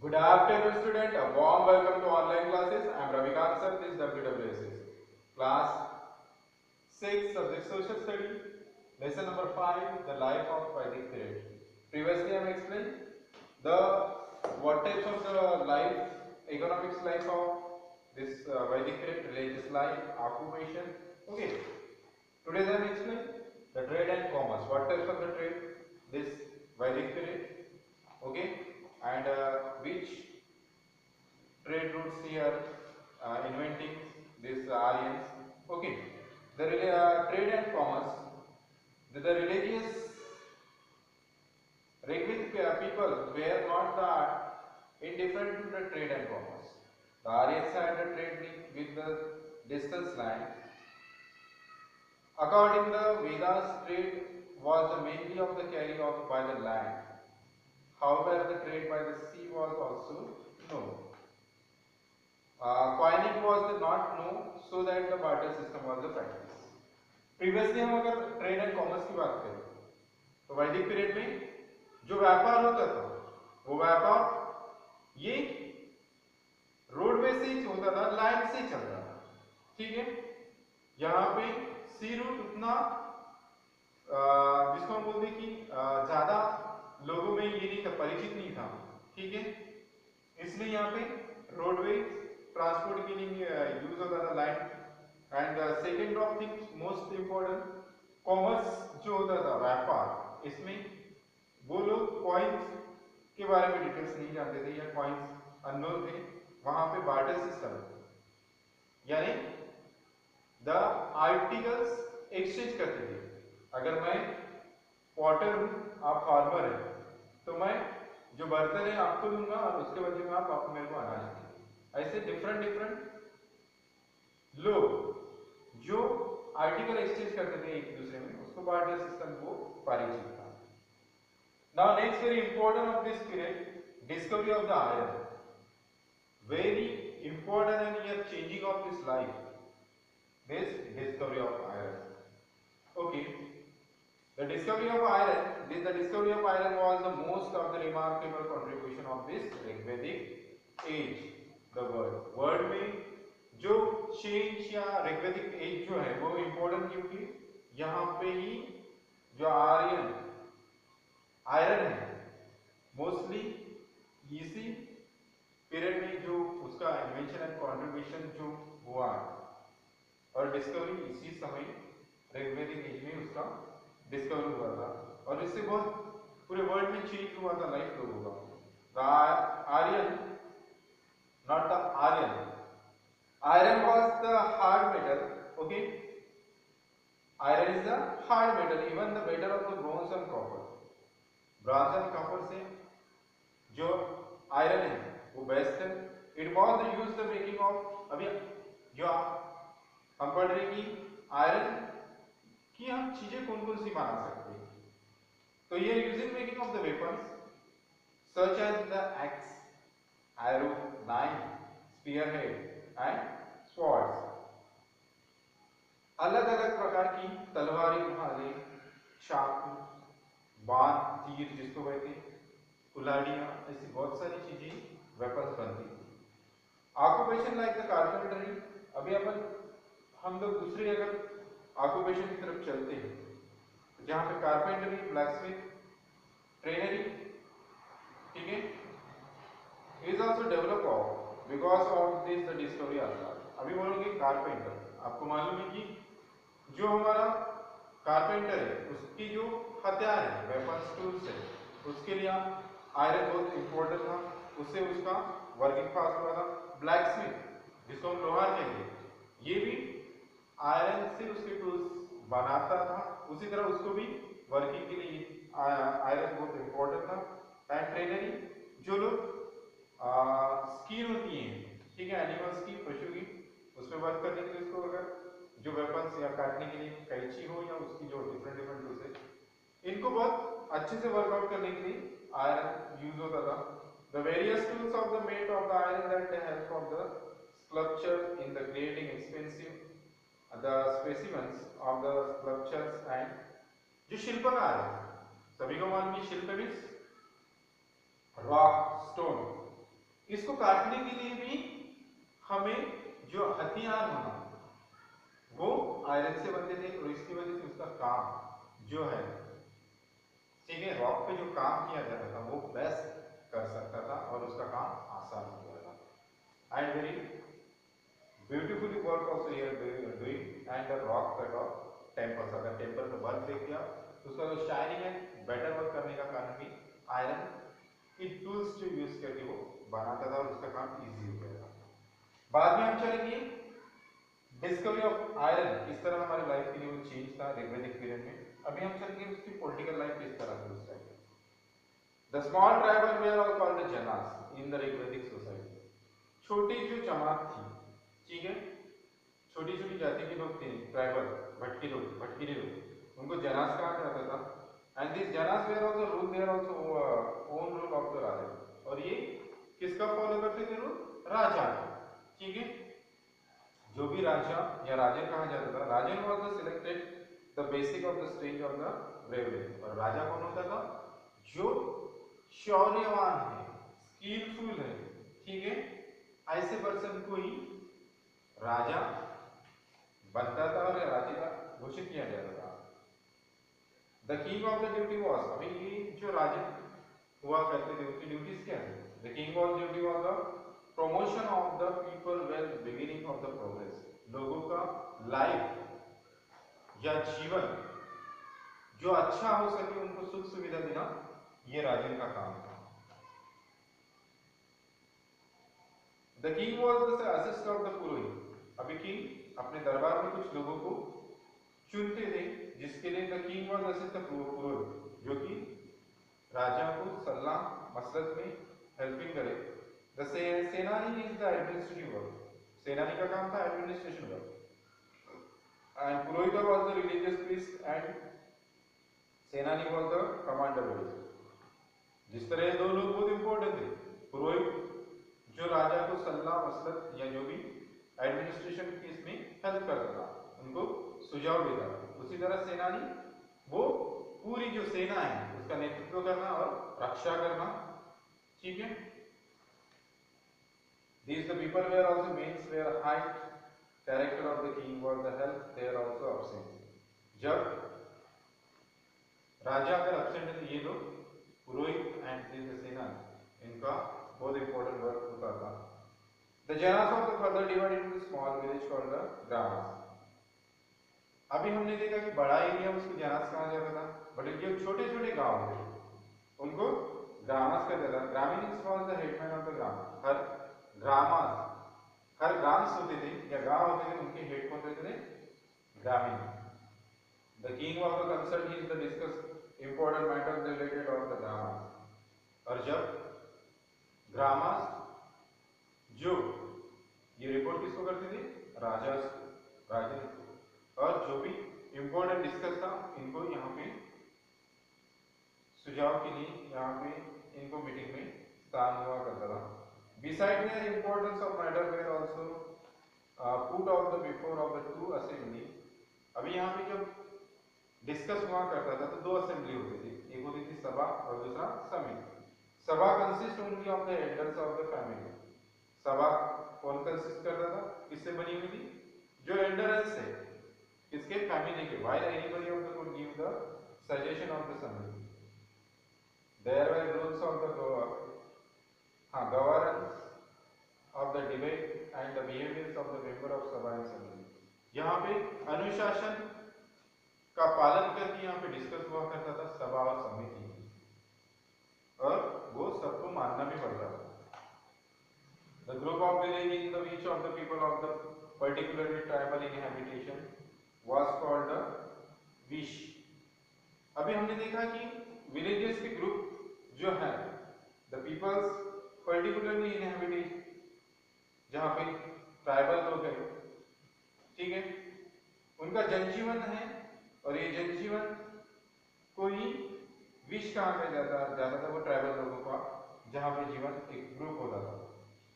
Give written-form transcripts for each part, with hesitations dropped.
Good afternoon, student. A warm welcome to online classes. I am Ravikant sir. This is WWSS. Class 6, subject social study. Lesson number 5, the life of Vedic period. Previously, I have explained the what types of the life, economics life of this Vedic period, religious life, occupation. Okay. Today, I am explain the trade and commerce. What types of the trade? This Vedic period. Okay. And which trade routes here, inventing these Aryans. Okay, the trade and commerce. The religious Rigvedic people were not that indifferent to the trade and commerce. The Aryans had a trade link with the distant land. According to the Vedas, trade was the mainly of the carry of by the land. However, the trade by the sea was also known. Coining was the not known, so that the barter system was the practice. Previously हम अगर trade and commerce की बात करें तो वैदिक period में जो व्यापार होता था वो व्यापार ये रोडवे से ही होता था, लैंड से ही चलता था। ठीक है, यहाँ पे सी रूट उतना जिसको हम बोलते कि ज्यादा लोगों में ये नहीं था, परिचित नहीं था। ठीक है, इसलिए यहाँ पे रोडवे ट्रांसपोर्ट के लिए यूज होता था land. And second of thing most important, commerce जो होता था व्यापार, इसमें वो लोग कॉइन्स के बारे में डिटेल्स नहीं जानते थे या कॉइन्स अननोन थे। वहां पे बार्टर सिस्टम यानी द आर्टिकल्स एक्सचेंज करते थे। अगर मैं पॉटर हूं, आप फार्मर है, तो मैं जो बर्तन है आपको दूंगा और उसके बदले में आप मेरे को अनाज देंगे। ऐसे डिफरेंट डिफरेंट लोग जो आर्टिकल एक्सचेंज करते थे एक दूसरे में, उसको बार्टर सिस्टम को परिचित था। Now next very important of this period, discovery of the iron. Very important and year changing of this life, this discovery of iron. Okay, the discovery of iron, the discovery of iron was the most of the remarkable contribution of this Rigvedic age. The word में जो change या ऋग्वेदिक as जो है वो important क्योंकि यहाँ पे ही जो आयरन है मोस्टली इसी पीरियड में जो उसका इन्वेंशन एंड कंट्रीब्यूशन जो हुआ और डिस्कवरी इसी समय ऋग्वेदिक एज में उसका डिस्कवर हुआ था और इससे बहुत पूरे वर्ल्ड में चेंज हुआ था लाइफ लोगों का। Aryan, not the Aryan, iron was the hard metal. Okay, iron is the hard metal, even the better of the bronze and copper. Bronze and copper से जो iron है वो बेस्ट है। It was the use the making of, अभी जो हम पढ़ रहे कि आयरन की हम चीजें कौन कौन सी बना सकते हैं, तो ये using making of the weapons such as the axe, arrow, knife, spearhead and swords. अलग अलग प्रकार की तलवारें, भाले, चाकू, बाण, तीर जिसको कहते हैं, कुल्हाड़ियां, ऐसी बहुत सारी चीजें वेपन्स बनती थी। ऑक्यूपेशन लाइक द कारपेंटरी, अभी अपन हम लोग दूसरी अगर ऑक्यूपेशन की तरफ चलते हैं जहां पे कारपेंटरी, ब्लैकस्मिथ, ट्रेनरी, ठीक है, is also develop of because of this the discovery of. अभी बोलोगे कारपेंटर, आपको मालूम है कि जो हमारा कारपेंटर है उसकी जो हथियार है, वेपन्स टूल्स है, उसके लिए आयरन बहुत इंपॉर्टेंट था, उससे उसका वर्किंग फास्ट हुआ था। ब्लैकस्मिथ जिसको हम लोहार कहेंगे, ये भी आयरन से उसके टूल्स बनाता था, उसी तरह उसको भी वर्किंग के लिए आयरन बहुत इंपॉर्टेंट था। एंड ट्रेनरी, जो लोग स्किन होती है, ठीक है, एनिमल्स की, पशु की, उस पर वर्क करने के लिए उसको अगर जो वेपन्स या काटने के लिए कैंची हो या उसकी जो डिफरेंट डिफरेंट टूल्स है, इनको बहुत अच्छे से वर्कआउट करने के लिए आयरन यूज होता था। The various tools of the made of the iron that help of the sculpture in the creating expensive the specimens of the sculptures and जो शिल्पकार है, सभी को मालूम है शिल्प मीन्स रॉक, स्टोन, इसको काटने के लिए भी हमें जो हथियार होना वो आयरन से बनते थे, और इसकी वजह से उसका काम जो है, ठीक है, रॉक पे जो काम किया जाता था वो बेस्ट कर सकता था और उसका काम आसान हो जाता था। And very beautifully work also here doing and the rock cut off tempers, अगर टेम्पर में वर्क देख दिया तो उसका जो शाइनिंग है बेटर वर्क करने का कारण भी आयरन की टूल्स जो यूज करके वो बनाता था और उसका काम इजी हो गया था। बाद में हम चलेंगे डिस्कवरी ऑफ आयरन, किस तरह हमारी लाइफ के लिए वो चेंज था ऋग्वेदिक पीरियड में। अभी हम चलेंगे उसकी पॉलिटिकल लाइफ किस तरह थी उस time. The small tribal were are called janas in the Rigvedic society. छोटी जो जमात थी, ठीक है, छोटी छोटी जाति के लोग थे, ट्राइबल भटकीले लोग, उनको जनास कहा जाता था। And this janas were also rule their also own rule of the raja, और ये किसका फॉलो करते थे रूल? राजा, ठीक है, जो भी राजा या राजन कहा जाता था। Rajan was the selected the basic of the stage of the bravery, और राजा कौन होता था? जो शौर्यवान है, स्किलफुल है, ठीक है, ऐसे पर्सन को ही राजा बनता था और राजा घोषित किया जाता था। The king of the duty was, अभी ये जो राजा हुआ करते थे उनकी ड्यूटीज क्या थी? The king of duty was the promotion of the people well beginning of the progress, लोगों का लाइफ या जीवन जो अच्छा हो सके, उनको सुख सुविधा देना, ये राजन का काम था। The king was the assistant of the purohit, अभी किंग अपने दरबार में कुछ लोगों को चुनते थे जिसके लिए द किंग वॉज असिस्टेंट पुरोहित, जो कि राजा को सलाह मसलत में हेल्पिंग करे। द सेनानी इज द एडमिनिस्ट्रेटिव वर्क, सेनानी का काम था administration work. And Purohit was the religious priest and सेनानी वॉज द कमांडर। जिस तरह दो लोग बहुत इंपॉर्टेंट थे, पुरोहित जो राजा को सलाह मसलत या जो भी एडमिनिस्ट्रेशन की इसमें हेल्प करता था, उनको सुझाव देता था, उसी तरह सेनानी वो पूरी जो सेना है उसका नेतृत्व करना और रक्षा करना, ठीक है। These the people were also means where height character of the king was the health they are also absent, जब राजा अगर एब्सेंट है तो ये लोग पुरोहित एंड सेना इनका बहुत इंपॉर्टेंट वर्क होता था। The janas of the further divided into small village called the grams, अभी हमने देखा कि बड़ा एरिया उसको जनास कहा जाता था, बट जो छोटे छोटे गांव थे उनको ग्रामस कहते थे। ग्रामीण was the headman of the gram, her grams, her grams होते थे या गांव होते थे, उनके हेड कौन रहते थे? ग्रामीण। The king of the concern is the discuss important matter related of the grams, और जब ग्रामस जो ये रिपोर्ट किसको करते थे? राजा, राजा, और जो भी इंपॉर्टेंट डिस्कस था इनको यहाँ पे सुझाव के लिए यहाँ पे इनको मीटिंग में स्थान हुआ करता था। Beside the importance of matter where also put off the before of the two assembly, अभी यहाँ पे जब डिस्कस हुआ करता था तो दो असेंबली होती थी, एक होती थी सभा और दूसरा समिति। सभा consist only of the elders of the family, सभा कौन कंसिस्ट करता था, किससे बनी हुई थी? जो एल्डर्स है किसके? फैमिली के। While anybody of the could give the suggestion of the samiti, there were rules of the governance of the debate and the behaviours of the member of sabha and samiti. यहाँ पे अनुशासन का पालन करके यहाँ पे डिस्कस हुआ करता था सभा और समिति, और वो सबको मानना भी पड़ता था। The group of village in the which of the people of the particularly tribal inhabitation was called the vish। अभी हमने देखा कि विलेजेस के ग्रुप जो है, the peoples particularly inhabited, जहाँ पे ट्राइबल लोग हैं, ठीक है, उनका जनजीवन है, और ये जनजीवन को ही विश कहा जाता था वो ट्राइबल लोगों का, जहाँ पे जीवन एक ग्रुप होता था।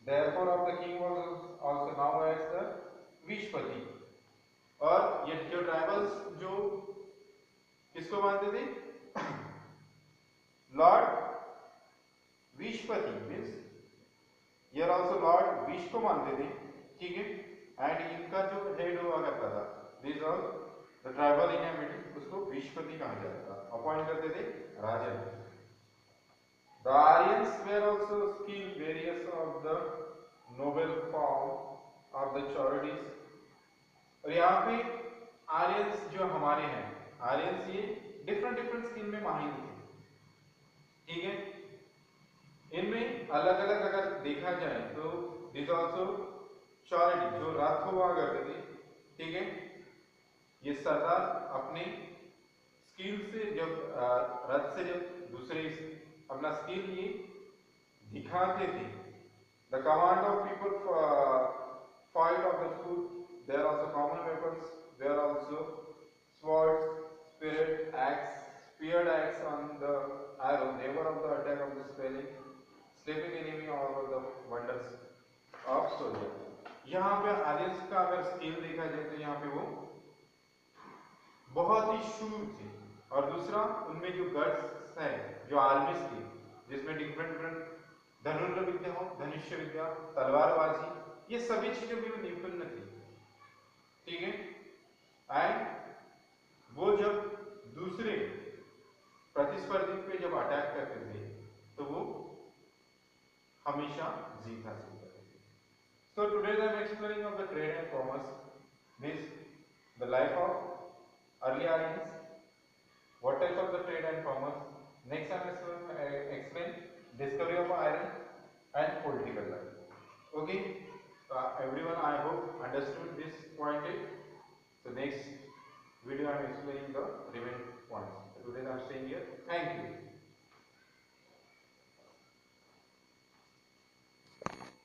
Therefore of the king was also known as the विशपति, और ये जो ट्राइबल्स जो किसको मानते थे? लॉर्ड विशपति मीन्स ये ऑल्सो लॉर्ड विश को मानते थे, ठीक है। एंड इनका जो हेड हुआ करता था, this all the tribal inhabitant, उसको विशपति कहा जाता था, अपॉइंट करते थे राजा। The Aryans were also skill various of the noble form of the charities. और यहाँ पे आर्यंस जो हमारे हैं, आर्यंस ये डिफरेंट डिफरेंट स्किल में माहिर थे, ठीक है। इनमें अलग अलग अगर देखा जाए तो दिस ऑल्सो चॉरिटी, जो रथ हुआ करते थे, ठीक है। ये सरदार अपने स्किल से जब रथ से जब दूसरे अपना स्किल ये दिखाते थे। The command of people fight of the food, there also common weapons, there also swords, spirit axe, speared axe on the arrow, never of the attack of the sleeping enemy or of the wonders of soldier। यहाँ पे Aryans का अगर skill देखा जाए तो यहाँ पे वो बहुत ही शूर थे। और दूसरा उनमें जो गट्स है, जो आर्मीज थी, जिसमें डिफरेंट डिफरेंट धनुर्ध विद्या हो, धनुष्य विद्या, तलवारबाजी, ये सभी चीजों में निपुण थी, ठीक है। एंड वो जब दूसरे प्रतिस्पर्धी पे जब अटैक करते थे तो वो हमेशा जीत हासिल करते थे। So today I am explaining of the trade and commerce, this the life of early Aryans, what type of the trade and commerce. Next I am explain discovery of iron and political life. Okay, everyone, I hope understood this point. So next video I am explaining the remaining points. Today I am saying here, thank you.